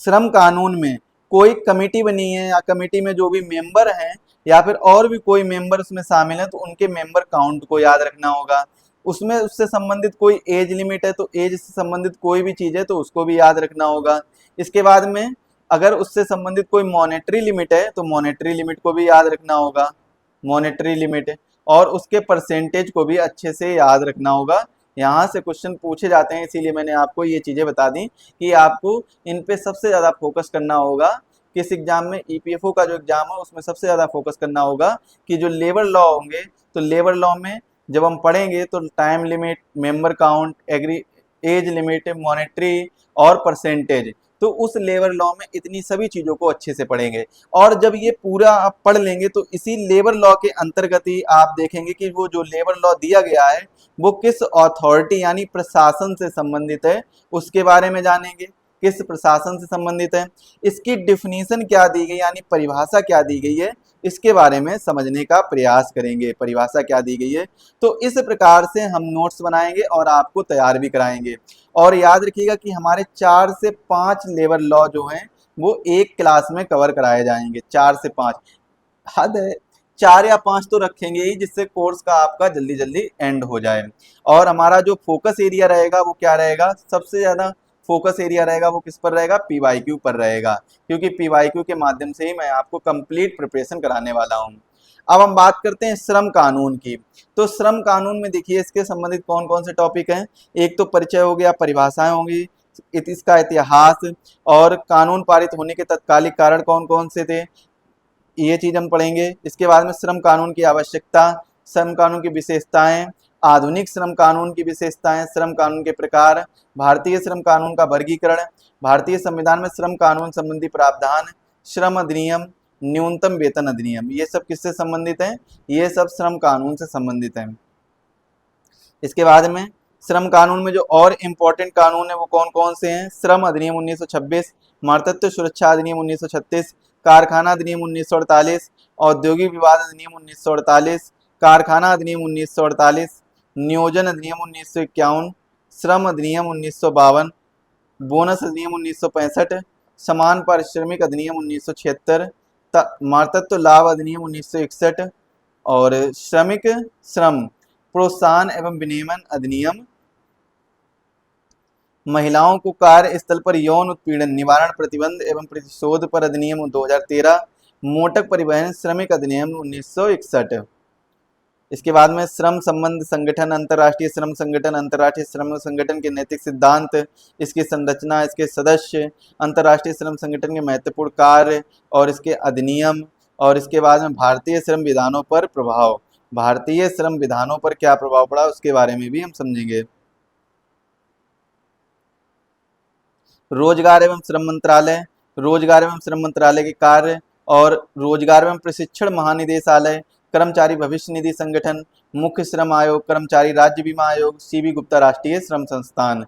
Speaker 1: श्रम कानून में कोई कमेटी बनी है या कमेटी में जो भी मेंबर हैं या फिर और भी कोई मेंबर उसमें शामिल हैं तो उनके मेंबर काउंट को याद रखना होगा। उसमें उससे संबंधित कोई एज लिमिट है तो एज से संबंधित कोई भी चीज है तो उसको भी याद रखना होगा। इसके बाद में अगर उससे संबंधित कोई मॉनेटरी लिमिट है तो मॉनेटरी लिमिट को भी याद रखना होगा, मॉनेटरी लिमिट, और उसके परसेंटेज को भी अच्छे से याद रखना होगा। यहाँ से क्वेश्चन पूछे जाते हैं, इसीलिए मैंने आपको ये चीज़ें बता दी कि आपको इन पे सबसे ज़्यादा फोकस करना होगा। किस एग्जाम में, ईपीएफओ का जो एग्जाम है उसमें सबसे ज़्यादा फोकस करना होगा कि जो लेबर लॉ होंगे तो लेबर लॉ में जब हम पढ़ेंगे तो टाइम लिमिट, मेंबर काउंट, एग्री एज लिमिट, मॉनेटरी और परसेंटेज, तो उस लेबर लॉ में इतनी सभी चीज़ों को अच्छे से पढ़ेंगे। और जब ये पूरा आप पढ़ लेंगे तो इसी लेबर लॉ के अंतर्गत ही आप देखेंगे कि वो जो लेबर लॉ दिया गया है वो किस अथॉरिटी यानी प्रशासन से संबंधित है, उसके बारे में जानेंगे, किस प्रशासन से संबंधित है, इसकी डिफिनीशन क्या दी गई यानी परिभाषा क्या दी गई है, इसके बारे में समझने का प्रयास करेंगे, परिभाषा क्या दी गई है। तो इस प्रकार से हम नोट्स बनाएंगे और आपको तैयार भी कराएंगे। और याद रखिएगा कि हमारे 4 से 5 लेबर लॉ जो हैं वो एक क्लास में कवर कराए जाएंगे। 4 से 5 हद है, 4 या 5 तो रखेंगे ही, जिससे कोर्स का आपका जल्दी जल्दी एंड हो जाए। और हमारा जो फोकस एरिया रहेगा वो क्या रहेगा, सबसे ज़्यादा फोकस एरिया रहेगा वो किस पर रहेगा, पीवाईक्यू पर रहेगा, क्योंकि पीवाईक्यू के माध्यम से ही मैं आपको कंप्लीट प्रिपरेशन कराने वाला हूँ। अब हम बात करते हैं श्रम कानून की। तो श्रम कानून में देखिए इसके संबंधित कौन कौन से टॉपिक हैं। एक तो परिचय हो गया, परिभाषाएं होंगी, इसका इतिहास और कानून पारित होने के तत्कालिक कारण कौन कौन से थे, ये चीज हम पढ़ेंगे। इसके बाद में श्रम कानून की आवश्यकता, श्रम कानून की विशेषताएं, आधुनिक श्रम कानून की विशेषताएं, श्रम कानून के प्रकार, भारतीय श्रम कानून का वर्गीकरण, भारतीय संविधान में श्रम कानून संबंधी प्रावधान, श्रम अधिनियम, न्यूनतम वेतन अधिनियम, ये सब किससे संबंधित हैं, ये सब श्रम कानून से संबंधित हैं। इसके बाद में श्रम कानून में जो और इम्पोर्टेंट कानून है वो कौन कौन से हैं, श्रम अधिनियम 1926, मातृत्व सुरक्षा अधिनियम 1936, कारखाना अधिनियम 1948, औद्योगिक विवाद अधिनियम 1948, कारखाना अधिनियम 1948, नियोजन अधिनियम 1951, श्रम अधिनियम 1952, बोनस अधिनियम 1965, समान पारिश्रमिक अधिनियम 1976, मातृत्व लाभ अधिनियम 1961 और श्रमिक श्रम प्रोत्साहन एवं विनियमन अधिनियम, महिलाओं को कार्य स्थल पर यौन उत्पीड़न निवारण प्रतिबंध एवं प्रतिशोध पर अधिनियम 2013, मोटक परिवहन श्रमिक अधिनियम 1961। इसके बाद में श्रम संबंध संगठन, अंतर्राष्ट्रीय श्रम संगठन, अंतर्राष्ट्रीय श्रम संगठन के नैतिक सिद्धांत, इसकी संरचना, इसके सदस्य, अंतर्राष्ट्रीय श्रम संगठन के महत्वपूर्ण कार्य और इसके अधिनियम, और इसके बाद में भारतीय श्रम विधानों पर प्रभाव, भारतीय श्रम विधानों पर क्या प्रभाव पड़ा उसके बारे में भी हम समझेंगे। रोजगार एवं श्रम मंत्रालय, रोजगार एवं श्रम मंत्रालय के कार्य और रोजगार एवं प्रशिक्षण महानिदेशालय, कर्मचारी भविष्य निधि संगठन, मुख्य श्रम आयोग, कर्मचारी राज्य बीमा आयोग, सीबी गुप्ता राष्ट्रीय श्रम संस्थान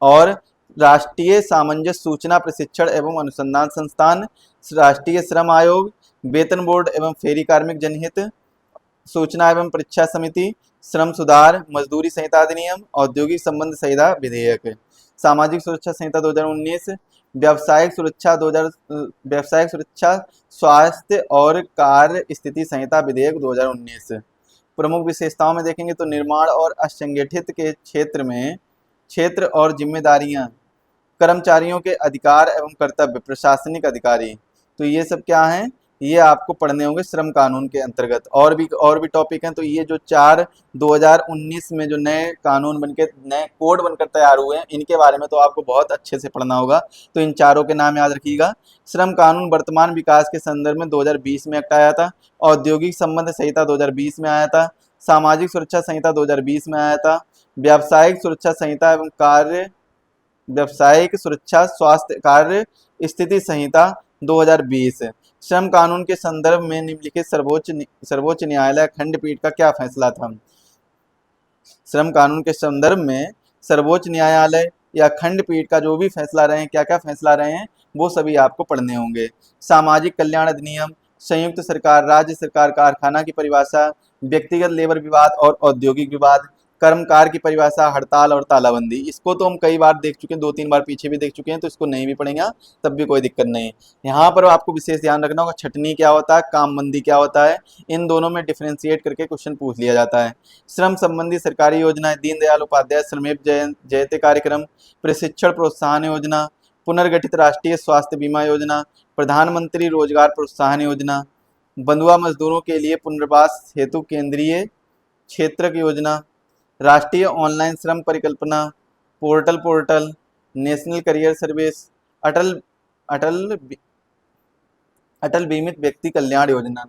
Speaker 1: और राष्ट्रीय सामंजस्य सूचना प्रशिक्षण एवं अनुसंधान संस्थान, राष्ट्रीय श्रम आयोग, वेतन बोर्ड एवं फेरी कार्मिक जनहित, सूचना एवं परीक्षा समिति, श्रम सुधार, मजदूरी संहिता अधिनियम, औद्योगिक संबंध संहिता विधेयक, सामाजिक सुरक्षा संहिता 2019, व्यावसायिक सुरक्षा स्वास्थ्य और कार्य स्थिति संहिता विधेयक 2019। प्रमुख विशेषताओं में देखेंगे तो निर्माण और असंगठित के क्षेत्र में क्षेत्र और जिम्मेदारियां, कर्मचारियों के अधिकार एवं कर्तव्य, प्रशासनिक अधिकारी, तो ये सब क्या हैं, ये आपको पढ़ने होंगे श्रम कानून के अंतर्गत। और भी टॉपिक हैं, तो ये जो 2019 में जो नए कानून बनके नए कोड बनकर तैयार हुए हैं, इनके बारे में तो आपको बहुत अच्छे से पढ़ना होगा। तो इन चारों के नाम याद रखिएगा। श्रम कानून वर्तमान विकास के संदर्भ में 2020 में एक्ट आया था, औद्योगिक संबंध संहिता 2020 में आया था, सामाजिक सुरक्षा संहिता 2020 में आया था, व्यावसायिक सुरक्षा संहिता एवं व्यावसायिक सुरक्षा स्वास्थ्य कार्य स्थिति संहिता 2020। श्रम कानून के संदर्भ में निम्नलिखित सर्वोच्च न्यायालय खंडपीठ का क्या फैसला था। श्रम कानून के संदर्भ में सर्वोच्च न्यायालय या खंडपीठ का जो भी फैसला रहे हैं, क्या क्या फैसला रहे हैं, वो सभी आपको पढ़ने होंगे। सामाजिक कल्याण अधिनियम, संयुक्त सरकार राज्य सरकार कारखाना की परिभाषा, व्यक्तिगत लेबर विवाद और औद्योगिक विवाद, कर्मकार की परिभाषा, हड़ताल और तालाबंदी। इसको तो हम कई बार देख चुके हैं, 2-3 बार पीछे भी देख चुके हैं, तो इसको नहीं भी पढ़ेंगे तब भी कोई दिक्कत नहीं। यहाँ पर आपको विशेष ध्यान रखना होगा, छटनी क्या होता है, कामबंदी क्या होता है, इन दोनों में डिफ्रेंशिएट करके क्वेश्चन पूछ लिया जाता है। श्रम संबंधी सरकारी योजनाएं, दीनदयाल उपाध्याय श्रमेव जयते कार्यक्रम, प्रशिक्षण प्रोत्साहन योजना, पुनर्गठित राष्ट्रीय स्वास्थ्य बीमा योजना, प्रधानमंत्री रोजगार प्रोत्साहन योजना, बंधुआ मजदूरों के लिए पुनर्वास हेतु केंद्रीय क्षेत्र की योजना, राष्ट्रीय ऑनलाइन श्रम परिकल्पना पोर्टल, नेशनल करियर सर्विस, अटल बीमित व्यक्ति कल्याण योजना,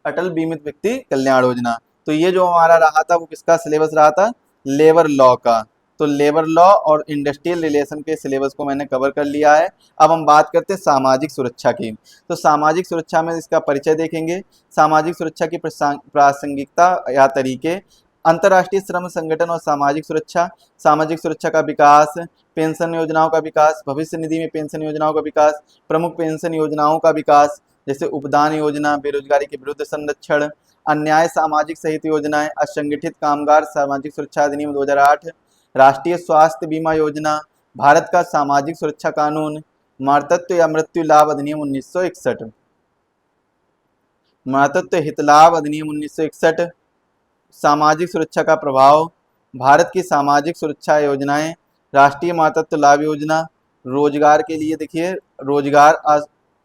Speaker 1: अटल बीमित व्यक्ति कल्याण योजना। तो ये जो हमारा रहा था वो किसका सिलेबस रहा था, लेबर लॉ का। तो लेबर लॉ और इंडस्ट्रियल रिलेशन के सिलेबस को मैंने कवर कर लिया है। अब हम बात करते हैं सामाजिक सुरक्षा की। तो सामाजिक सुरक्षा में इसका परिचय देखेंगे। सामाजिक सुरक्षा की प्रासंगिकता या तरीके, अंतर्राष्ट्रीय श्रम संगठन और सामाजिक सुरक्षा, सामाजिक सुरक्षा का विकास, पेंशन योजनाओं का विकास, भविष्य निधि में पेंशन योजनाओं का विकास, प्रमुख पेंशन योजनाओं का विकास जैसे उपदान योजना, बेरोजगारी के विरुद्ध संरक्षण, अन्याय सामाजिक सहित योजनाएं, असंगठित कामगार सामाजिक सुरक्षा अधिनियम 2008, राष्ट्रीय स्वास्थ्य बीमा योजना, भारत का सामाजिक सुरक्षा कानून, मातृत्व या मृत्यु लाभ अधिनियम 1961, मातृत्व हित लाभ अधिनियम 1961, सामाजिक सुरक्षा का प्रभाव, भारत की सामाजिक सुरक्षा योजनाएं, राष्ट्रीय मातृत्व लाभ योजना, रोजगार के लिए देखिए रोजगार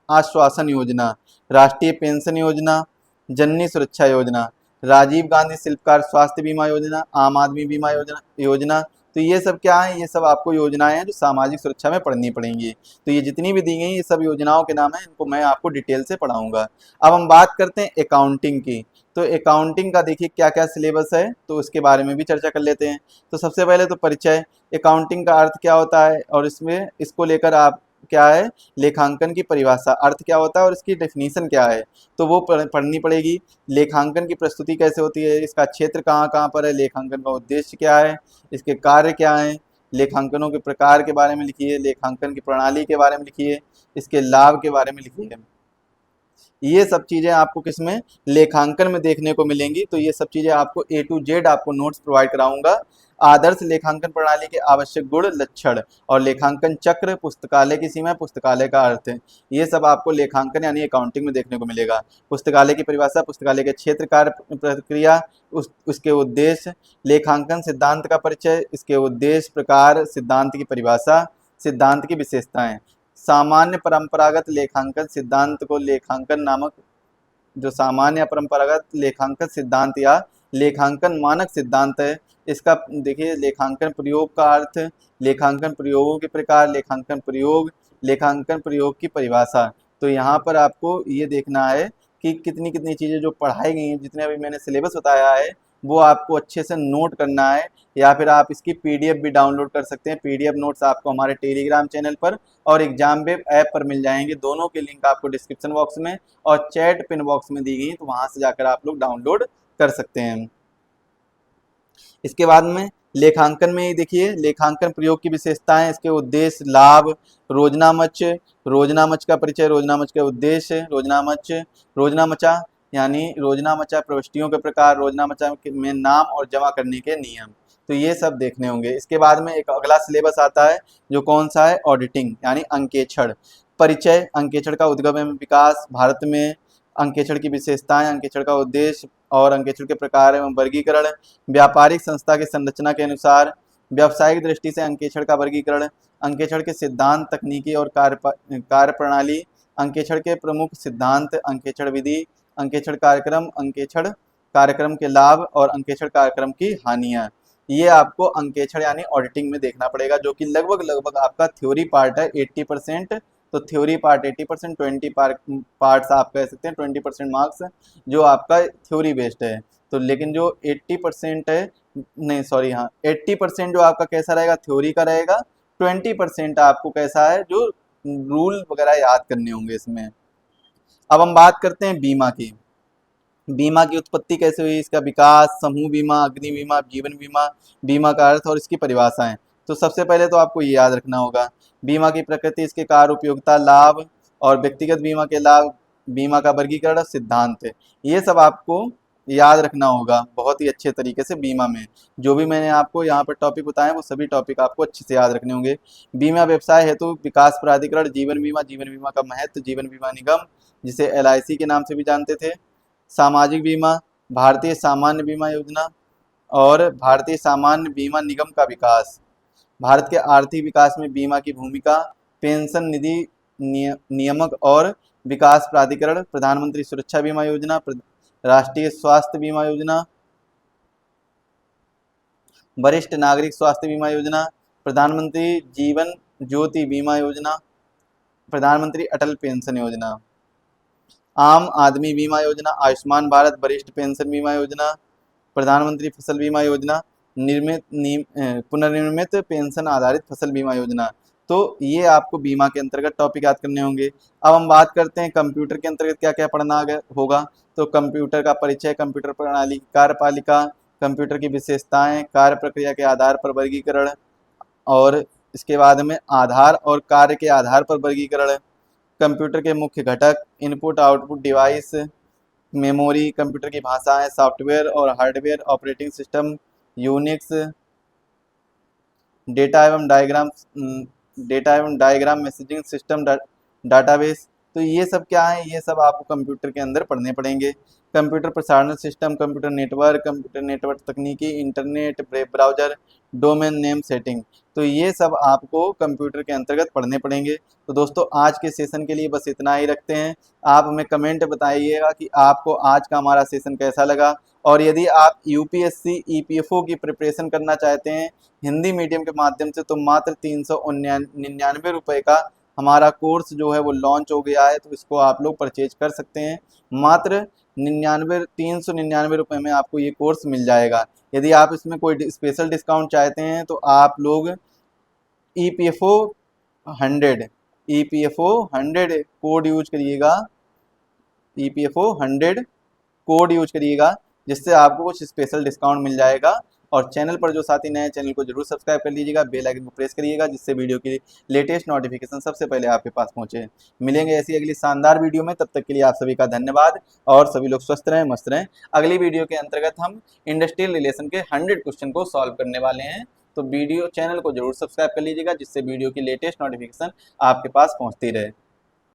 Speaker 1: आश्वासन योजना, राष्ट्रीय पेंशन योजना, जननी सुरक्षा योजना, राजीव गांधी शिल्पकार स्वास्थ्य बीमा योजना, आम आदमी बीमा योजना, तो ये सब क्या है, ये सब आपको योजनाएं हैं जो सामाजिक सुरक्षा में पढ़नी पड़ेंगी। तो ये जितनी भी दी गई ये सब योजनाओं के नाम हैं, इनको मैं आपको डिटेल से पढ़ाऊंगा। अब हम बात करते हैं अकाउंटिंग की। तो अकाउंटिंग का देखिए क्या क्या सिलेबस है, तो उसके बारे में भी चर्चा कर लेते हैं। तो सबसे पहले तो परिचय, अकाउंटिंग का अर्थ क्या होता है और इसमें इसको लेकर आप क्या है, लेखांकन की परिभाषा, अर्थ क्या होता है और इसकी डेफिनीशन क्या है, तो वो पढ़नी पड़ेगी। लेखांकन की प्रस्तुति कैसे होती है, इसका क्षेत्र कहाँ कहाँ पर है, लेखांकन का उद्देश्य क्या है, इसके कार्य क्या हैं, लेखांकनों के प्रकार के बारे में लिखिए, लेखांकन की प्रणाली के बारे में लिखिए, इसके लाभ के बारे में लिखिए। ये सब चीज़ें आपको किसमें, लेखांकन में देखने को मिलेंगी। तो ये सब चीज़ें आपको A to Z आपको नोट्स प्रोवाइड कराऊंगा। आदर्श लेखांकन प्रणाली के आवश्यक गुण लक्षण और लेखांकन चक्र, पुस्तकालय की सीमा, पुस्तकालय का अर्थ है, ये सब आपको लेखांकन यानी अकाउंटिंग में देखने को मिलेगा। पुस्तकालय की परिभाषा, पुस्तकालय के क्षेत्र, कार्य प्रक्रिया, उसके उद्देश्य, लेखांकन सिद्धांत का परिचय, इसके उद्देश्य, प्रकार, सिद्धांत की परिभाषा, सिद्धांत की विशेषताएं। सामान्य परंपरागत लेखांकन सिद्धांत को लेखांकन नामक, जो सामान्य परंपरागत लेखांकन सिद्धांत या लेखांकन मानक सिद्धांत है, इसका देखिए लेखांकन प्रयोग का अर्थ, लेखांकन प्रयोगों के प्रकार, लेखांकन प्रयोग, लेखांकन प्रयोग की परिभाषा। तो यहाँ पर आपको ये देखना है कि कितनी कितनी चीज़ें जो पढ़ाई गई हैं, जितने अभी मैंने सिलेबस बताया है वो आपको अच्छे से नोट करना है, या फिर आप इसकी पीडीएफ भी डाउनलोड कर सकते हैं। पीडीएफ नोट्स आपको हमारे टेलीग्राम चैनल पर और एग्जाम वेब ऐप पर मिल जाएंगे, दोनों के लिंक आपको डिस्क्रिप्शन बॉक्स में और चैट पिन बॉक्स में दी गई, तो वहां से जाकर आप लोग डाउनलोड कर सकते हैं। इसके बाद में लेखांकन में देखिए लेखांकन प्रयोग की विशेषताएं, इसके उद्देश्य, लाभ, रोजनामच, रोजनामच का परिचय, रोजनामच का उद्देश्य, रोजनामच, रोजनामचा यानी रोजनामचा प्रविष्टियों के प्रकार, रोजनामचा में नाम और जमा करने के नियम, तो ये सब देखने होंगे। इसके बाद में एक अगला सिलेबस आता है जो कौन सा है, ऑडिटिंग यानी अंकेक्षण। परिचय, अंकेक्षण का उद्गम एवं विकास, भारत में अंकेक्षण की विशेषताएं, अंकेक्षण का उद्देश्य और अंकेक्षण के प्रकार एवं वर्गीकरण, व्यापारिक संस्था की संरचना के अनुसार, व्यावसायिक दृष्टि से अंकेक्षण का वर्गीकरण, अंकेक्षण के सिद्धांत, तकनीकी और कार्य प्रणाली, अंकेक्षण के प्रमुख सिद्धांत, अंकेक्षण विधि, अंकेक्षण कार्यक्रम, अंकेक्षण कार्यक्रम के लाभ और अंकेक्षण कार्यक्रम की हानियां। ये आपको अंकेक्षण यानी ऑडिटिंग में देखना पड़ेगा, जो कि लगभग लगभग आपका थ्योरी पार्ट है 80%। तो थ्योरी पार्ट 80%, 20 पार्ट्स आप कह सकते हैं, 20% मार्क्स जो आपका थ्योरी बेस्ड है। तो लेकिन जो 80% है, नहीं सॉरी, हाँ 80% जो आपका कैसा रहेगा, थ्योरी का रहेगा, 20% आपको कैसा है, जो रूल वगैरह याद करने होंगे इसमें। अब हम बात करते हैं बीमा की। बीमा की उत्पत्ति कैसे हुई, इसका विकास, समूह बीमा, अग्नि बीमा, जीवन बीमा, बीमा का अर्थ और इसकी परिभाषाएं। तो सबसे पहले तो आपको ये याद रखना होगा बीमा की प्रकृति, इसके कार्य, उपयोगिता, लाभ और व्यक्तिगत बीमा के लाभ, बीमा का वर्गीकरण और सिद्धांत है, ये सब आपको याद रखना होगा बहुत ही अच्छे तरीके से। बीमा में जो भी मैंने आपको यहाँ पर टॉपिक बताए वो सभी टॉपिक आपको अच्छे से याद रखने होंगे। बीमा व्यवसाय हेतु विकास प्राधिकरण, जीवन बीमा, जीवन बीमा का महत्व, जीवन बीमा निगम जिसे LIC के नाम से भी जानते थे, सामाजिक बीमा, भारतीय सामान्य बीमा योजना और भारतीय सामान्य बीमा निगम का विकास, भारत के आर्थिक विकास में बीमा की भूमिका, पेंशन निधि नियामक और विकास प्राधिकरण, प्रधानमंत्री सुरक्षा बीमा योजना, राष्ट्रीय स्वास्थ्य बीमा योजना, वरिष्ठ नागरिक स्वास्थ्य बीमा योजना, प्रधानमंत्री जीवन ज्योति बीमा योजना, प्रधानमंत्री अटल पेंशन योजना, आम आदमी बीमा योजना, आयुष्मान भारत वरिष्ठ पेंशन बीमा योजना, प्रधानमंत्री फसल बीमा योजना, पुनर्निर्मित पेंशन आधारित फसल बीमा योजना। तो ये आपको बीमा के अंतर्गत टॉपिक याद करने होंगे। अब हम बात करते हैं कंप्यूटर के अंतर्गत क्या क्या पढ़ना होगा। तो कंप्यूटर का परिचय, कंप्यूटर प्रणाली की कार्यपालिका, कंप्यूटर की विशेषताएं, कार्य प्रक्रिया के आधार पर वर्गीकरण और इसके बाद में आधार और कार्य के आधार पर वर्गीकरण, कंप्यूटर के मुख्य घटक, input output device, memory, computer की भाषाएं, सॉफ्टवेयर और hardware, operating system, Unix, data एवं डायग्राम मैसेजिंग सिस्टम, डाटाबेस। तो ये सब क्या है, ये सब आपको कंप्यूटर के अंदर पढ़ने पड़ेंगे। कंप्यूटर प्रसारण सिस्टम, कंप्यूटर नेटवर्क तकनीकी, internet, web browser, domain name setting, तो ये सब आपको कंप्यूटर के अंतर्गत पढ़ने पड़ेंगे। तो दोस्तों आज के सेशन के लिए बस इतना ही रखते हैं। आप हमें कमेंट बताइएगा कि आपको आज का हमारा सेशन कैसा लगा और यदि आप यूपीएससी ईपीएफओ की प्रिपरेशन करना चाहते हैं हिंदी मीडियम के माध्यम से, तो मात्र 399 रुपये का हमारा कोर्स जो है वो लॉन्च हो गया है, तो इसको आप लोग परचेज कर सकते हैं। मात्र 399 रुपये में आपको ये कोर्स मिल जाएगा। यदि आप इसमें कोई स्पेशल डिस्काउंट चाहते हैं तो आप लोग ईपीएफओ 100 ईपीएफओ 100 कोड यूज करिएगा, ईपीएफओ 100 कोड यूज करिएगा, जिससे आपको कुछ स्पेशल डिस्काउंट मिल जाएगा। और चैनल पर जो साथी नए, चैनल को जरूर सब्सक्राइब कर लीजिएगा, बेल आइकन को प्रेस करिएगा, जिससे वीडियो की लेटेस्ट नोटिफिकेशन सबसे पहले आपके पास पहुंचे। मिलेंगे ऐसी अगली शानदार वीडियो में, तब तक के लिए आप सभी का धन्यवाद और सभी लोग स्वस्थ रहें, मस्त रहें। अगली वीडियो के अंतर्गत हम इंडस्ट्रियल रिलेशन के 100 क्वेश्चन को सॉल्व करने वाले हैं, तो वीडियो चैनल को जरूर सब्सक्राइब कर लीजिएगा, जिससे वीडियो की लेटेस्ट नोटिफिकेशन आपके पास पहुंचती रहे।